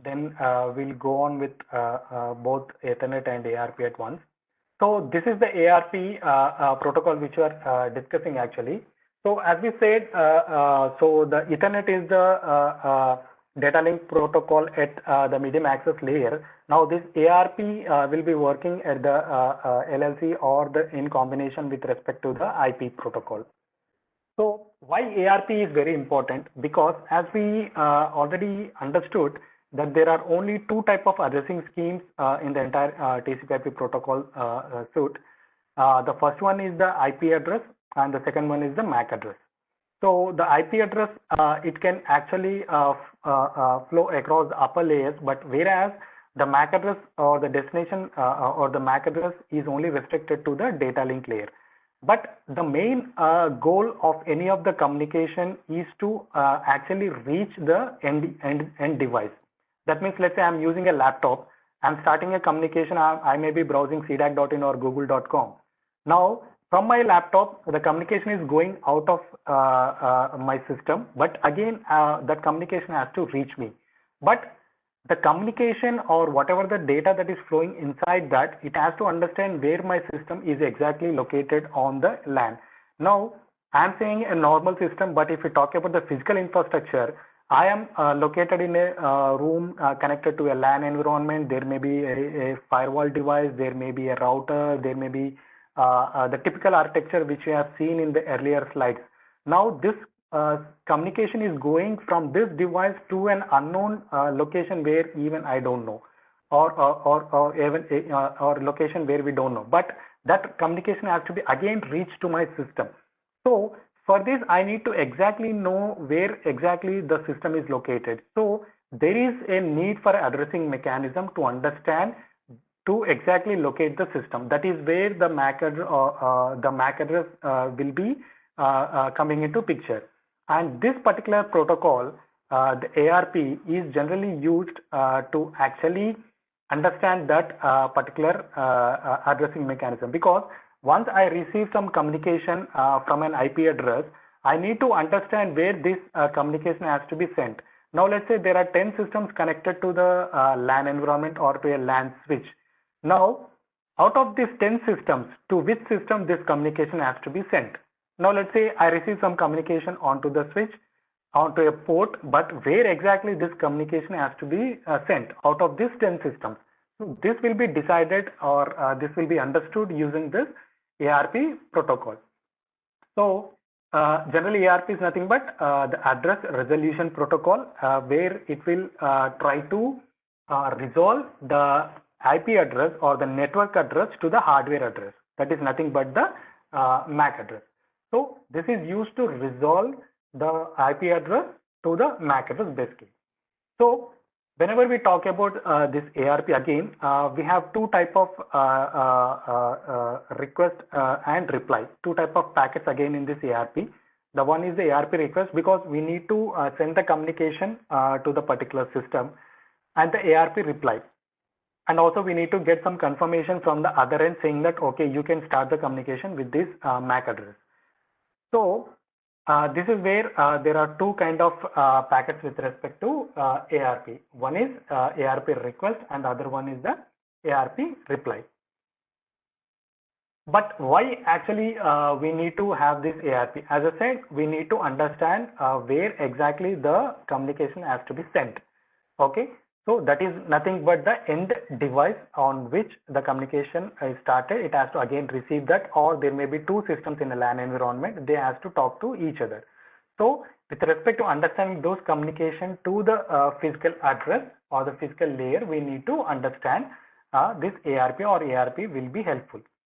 then we'll go on with both Ethernet and ARP at once. So this is the ARP protocol which we are discussing actually. So as we said, so the Ethernet is the data link protocol at the medium access layer. Now this ARP will be working at the LLC or in combination with respect to the IP protocol. So why ARP is very important? Because as we already understood that there are only two type of addressing schemes in the entire TCP/IP protocol suite. The first one is the IP address and the second one is the MAC address. So the IP address, it can actually flow across the upper layers, but whereas the MAC address or the destination or the MAC address is only restricted to the data link layer. But the main goal of any of the communication is to actually reach the end device. That means, let's say I'm using a laptop, I'm starting a communication, I may be browsing cdac.in or google.com. Now, from my laptop, the communication is going out of my system, but again, that communication has to reach me. But the communication or whatever the data that is flowing inside that, it has to understand where my system is exactly located on the LAN. Now, I'm saying a normal system, but if we talk about the physical infrastructure, I am located in a room connected to a LAN environment. There may be a firewall device, there may be a router, there may be the typical architecture which we have seen in the earlier slides. Now this communication is going from this device to an unknown location where even I don't know, or even or location where we don't know. But that communication has to be again reached to my system. So for this, I need to exactly know where exactly the system is located. So there is a need for addressing mechanism to understand to exactly locate the system. That is where the MAC address will be coming into picture. And this particular protocol, the ARP, is generally used to actually understand that particular addressing mechanism, because once I receive some communication from an IP address, I need to understand where this communication has to be sent. Now let's say there are 10 systems connected to the LAN environment or to a LAN switch. Now out of these 10 systems, to which system this communication has to be sent? Now let's say I receive some communication onto the switch, onto a port, but where exactly this communication has to be sent out of these 10 systems? So this will be decided, or this will be understood using this ARP protocol. So generally ARP is nothing but the address resolution protocol, where it will try to resolve the IP address or the network address to the hardware address. That is nothing but the MAC address. So this is used to resolve the IP address to the MAC address basically. So whenever we talk about this ARP again, we have two type of request and reply, two type of packets again in this ARP. The one is the ARP request, because we need to send the communication to the particular system, and the ARP reply. And also we need to get some confirmation from the other end saying that, okay, you can start the communication with this MAC address. So this is where there are two kind of packets with respect to ARP. One is ARP request and the other one is the ARP reply. But why actually we need to have this ARP? As I said, we need to understand where exactly the communication has to be sent. Okay. So that is nothing but the end device on which the communication is started. It has to again receive that, or there may be two systems in a LAN environment. They have to talk to each other. So with respect to understanding those communication to the physical address or the physical layer, we need to understand this ARP or ARP will be helpful.